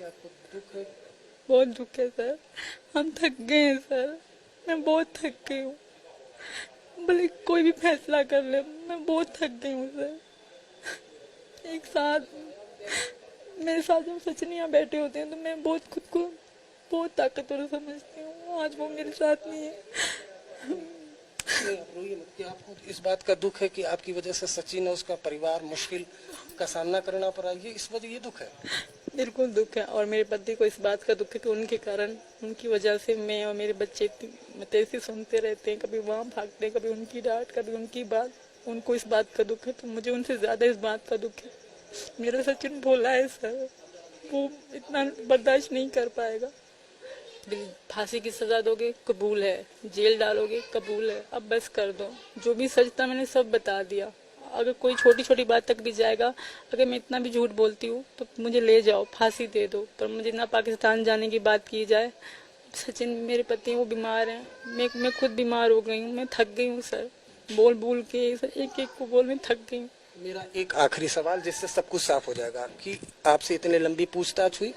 क्या आपको दुख है? बहुत दुख है सर। हम थक गए हैं सर। मैं बहुत थक गई हूँ। भले कोई भी फैसला कर ले, मैं बहुत थक गई हूँ सर। एक साथ मेरे साथ जब सचिन यहाँ बैठे होते हैं तो मैं बहुत खुद को बहुत ताकतवर समझती हूँ। आज वो मेरे साथ नहीं है। नहीं, आप रोइए मत। कि आपको इस बात का दुख है कि आपकी वजह से सचिन और उसका परिवार मुश्किल का सामना करना पड़ा, ये इस वजह ये दुख है? बिल्कुल दुख है। और मेरे पति को इस बात का दुख है कि उनके कारण, उनकी वजह से मैं और मेरे बच्चे मतलब ऐसे सुनते रहते हैं। कभी वहाँ भागते हैं, कभी उनकी डांट, कभी उनकी बात। उनको इस बात का दुख है तो मुझे उनसे ज्यादा इस बात का दुख है। मेरा सचिन भोला है सर, वो इतना बर्दाश्त नहीं कर पाएगा। फांसी की सजा दोगे कबूल है, जेल डालोगे कबूल है, अब बस कर दो। जो भी सच था मैंने सब बता दिया। अगर कोई छोटी छोटी बात तक भी जाएगा, अगर मैं इतना भी झूठ बोलती हूँ तो मुझे ले जाओ, फांसी दे दो, पर मुझे ना पाकिस्तान जाने की बात की जाए। सचिन मेरे पति वो बीमार हैं, मैं खुद बीमार हो गई हूँ। मैं थक गई हूँ सर, बोल बोल के सर, एक एक को बोल मैं थक गई हूँ। मेरा एक आखिरी सवाल जिससे सब कुछ साफ हो जाएगा कि आपसे इतने लंबी पूछताछ हुई,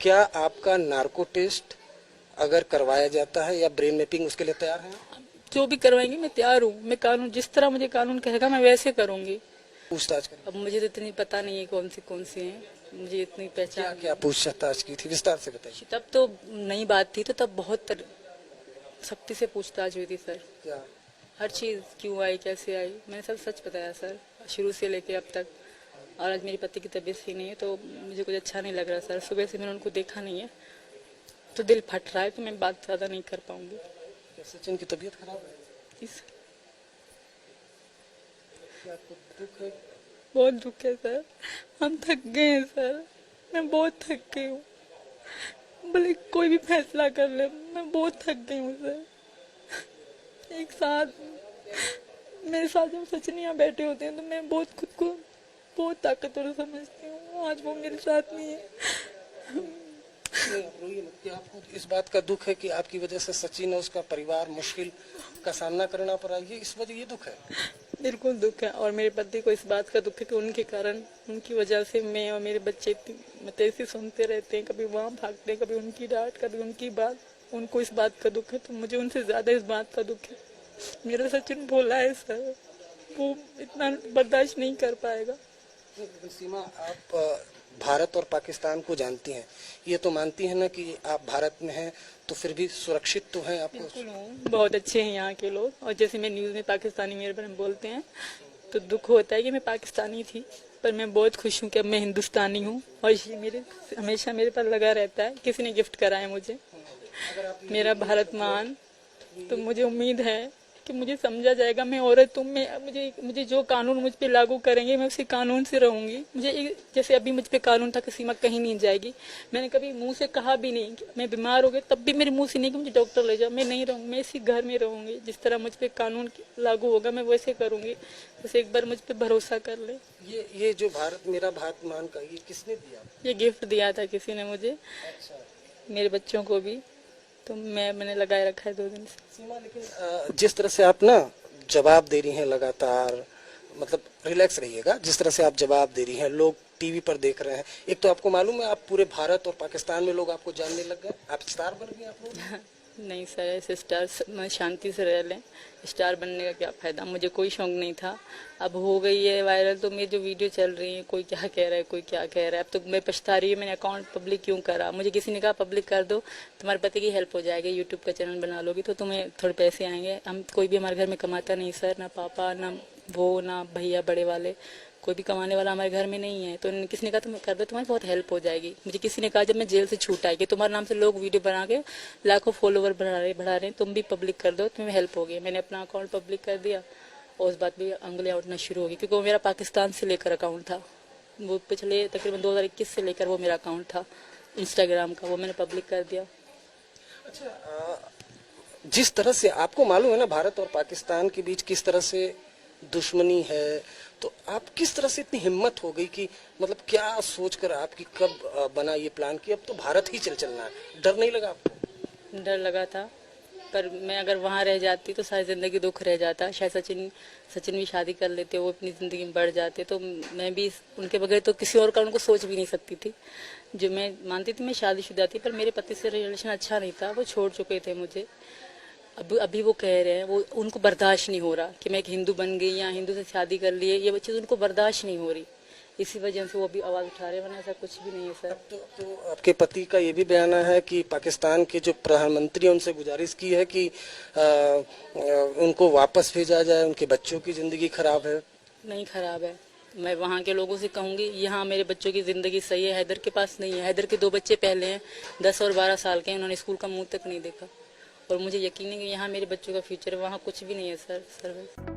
क्या आपका नार्को टेस्ट अगर करवाया जाता है या ब्रेन मैपिंग, उसके लिए तैयार हैं? जो भी करवाएंगे मैं तैयार हूँ। मैं कानून, जिस तरह मुझे कानून कहेगा मैं वैसे करूँगी। पूछताछ करें? अब मुझे तो इतनी पता नहीं है कौन सी हैं, मुझे इतनी क्या पहचान क्या पूछताछ की थी, विस्तार से बताइए। तब तो नई बात थी, तो तब बहुत सख्ती से पूछताछ हुई थी सर। क्या? हर चीज क्यों आई, कैसे आई, मैंने सब सच बताया सर, शुरू से लेके अब तक। और आज मेरे पति की तबीयत सही नहीं है तो मुझे कुछ अच्छा नहीं लग रहा सर। सुबह से मैंने उनको देखा नहीं है तो दिल फट रहा है, तो मैं बात ज्यादा नहीं कर पाऊंगी। क्या सचिन की तबीयत खराब है? इस क्या आपको दुख है? बहुत दुख है सर। हम थक गए हैं सर। मैं बहुत थक गई हूँ। भले कोई भी फैसला कर ले, मैं बहुत थक गई हूँ सर। एक साथ मेरे साथ जब सचिन यहाँ बैठे होते हैं तो मैं बहुत खुद को बहुत ताकतवर समझती हूँ। आज वो मेरे साथ नहीं है। नहीं, आप रोइए मत। कि आपको इस बात का दुख है कि आपकी वजह से सचिन और उसका परिवार मुश्किल का सामना करना पड़ा, ये इस वजह ये दुख है? बिल्कुल दुख है। और मेरे पति को इस बात का दुख है कि उनके कारण, उनकी वजह से मैं और मेरे बच्चे मतलब ऐसे सुनते रहते हैं। कभी वहाँ भागते हैं, कभी उनकी डांट, कभी उनकी बात। उनको इस बात का दुख है तो मुझे उनसे ज्यादा इस बात का दुख है। मेरा सचिन भोला है सर, वो इतना बर्दाश्त नहीं कर पाएगा। लेकिन सीमा, आप भारत और पाकिस्तान को जानती हैं, ये तो मानती हैं ना कि आप भारत में हैं तो फिर भी सुरक्षित तो हैं आपको? बिल्कुल हूँ, बहुत अच्छे हैं यहाँ के लोग। और जैसे मैं न्यूज़ में पाकिस्तानी मेरे बारे में बोलते हैं तो दुख होता है कि मैं पाकिस्तानी थी, पर मैं बहुत खुश हूँ कि अब मैं हिंदुस्तानी हूँ। और ये मेरे हमेशा मेरे पर लगा रहता है। किसी ने गिफ्ट करा है मुझे मेरा भारत मान, तो मुझे उम्मीद है कि मुझे समझा जाएगा। मैं औरत हूँ, मैं मुझे जो कानून मुझ पे लागू करेंगे मैं उसी कानून से रहूंगी। मुझे जैसे अभी मुझ पे कानून था कि सीमा कहीं नहीं जाएगी, मैंने कभी मुंह से कहा भी नहीं कि मैं बीमार हो गई, तब भी मेरे मुंह से नहीं कि मुझे डॉक्टर ले जाओ। मैं नहीं रहूंगी, मैं इसी घर में रहूंगी। जिस तरह मुझ पे कानून लागू होगा मैं वैसे करूंगी। बस एक बार मुझ पे भरोसा कर ले। ये जो भारत मेरा भारत मान का ये किसने दिया? ये गिफ्ट दिया था किसी ने मुझे, अच्छा। मेरे बच्चों को भी, तो मैंने लगाए रखा है 2 दिन से। सीमा, लेकिन जिस तरह से आप ना जवाब दे रही हैं लगातार, मतलब रिलैक्स रहिएगा। जिस तरह से आप जवाब दे रही हैं, लोग टीवी पर देख रहे हैं। एक तो आपको मालूम है आप पूरे भारत और पाकिस्तान में लोग आपको जानने लग गए, आप स्टार बन गए आप लोग। नहीं सर, ऐसे स्टार मैं शांति से रह लें। स्टार बनने का क्या फायदा, मुझे कोई शौक नहीं था। अब हो गई है वायरल तो मेरी जो वीडियो चल रही है, कोई क्या कह रहा है, कोई क्या कह रहा है। अब तो मैं पछता रही हूँ मैंने अकाउंट पब्लिक क्यों करा। मुझे किसी ने कहा पब्लिक कर दो, तुम्हारे पति की हेल्प हो जाएगी, यूट्यूब का चैनल बना लोगी तो तुम्हें थोड़े पैसे आएंगे। हम कोई भी हमारे घर में कमाता नहीं सर, ना पापा, ना वो, ना भैया बड़े वाले, कोई भी कमाने वाला हमारे घर में नहीं है। तो किसी ने कहा तुम कर दो, तुम्हारी बहुत हेल्प हो जाएगी। मुझे किसी ने कहा जब मैं जेल से छूट आई कि तुम्हारे नाम से लोग वीडियो बना के लाखों फॉलोवर बढ़ा रहे हैं, तुम भी पब्लिक कर दो, तुम्हें हेल्प होगी। मैंने अपना अकाउंट पब्लिक कर दिया और उस बात भी अंगुलियां उठना शुरू हो गई, क्योंकि वो मेरा पाकिस्तान से लेकर अकाउंट था। वो पिछले तकरीबन 2021 से लेकर वो मेरा अकाउंट था इंस्टाग्राम का, वो मैंने पब्लिक कर दिया। अच्छा, जिस तरह से आपको मालूम है ना भारत और पाकिस्तान के बीच किस तरह से दुश्मनी है, तो आप किस तरह से इतनी हिम्मत हो गई कि मतलब क्या सोचकर आपकी कब बना ये प्लान कि अब तो भारत ही चलना है? डर नहीं लगा आपको? डर लगा था, पर मैं अगर वहाँ रह जाती तो सारी ज़िंदगी दुख रह जाता। शायद सचिन भी शादी कर लेते, वो अपनी ज़िंदगी में बढ़ जाते, तो मैं भी उनके बगैर तो किसी और का उनको सोच भी नहीं सकती थी। जो मैं मानती थी मैं शादीशुदा थी, पर मेरे पति से रिलेशन अच्छा नहीं था, वो छोड़ चुके थे मुझे। अब अभी वो कह रहे हैं, वो उनको बर्दाश्त नहीं हो रहा कि मैं एक हिंदू बन गई या हिंदू से शादी कर लिए, ये चीज़ उनको बर्दाश्त नहीं हो रही। इसी वजह से वो अभी आवाज़ उठा रहे हैं, वरना ऐसा कुछ भी नहीं है सर। तो आपके पति का ये भी बयान है कि पाकिस्तान के जो प्रधानमंत्री उनसे गुजारिश की है कि उनको वापस भेजा जाए, उनके बच्चों की जिंदगी खराब है। नहीं खराब है, मैं वहाँ के लोगों से कहूँगी यहाँ मेरे बच्चों की ज़िंदगी सही है। हैदर के पास नहीं है, हैदर के 2 बच्चे पहले हैं, 10 और 12 साल के हैं, उन्होंने स्कूल का मुंह तक नहीं देखा। और मुझे यकीन है कि यहाँ मेरे बच्चों का फ्यूचर है, वहाँ कुछ भी नहीं है सर।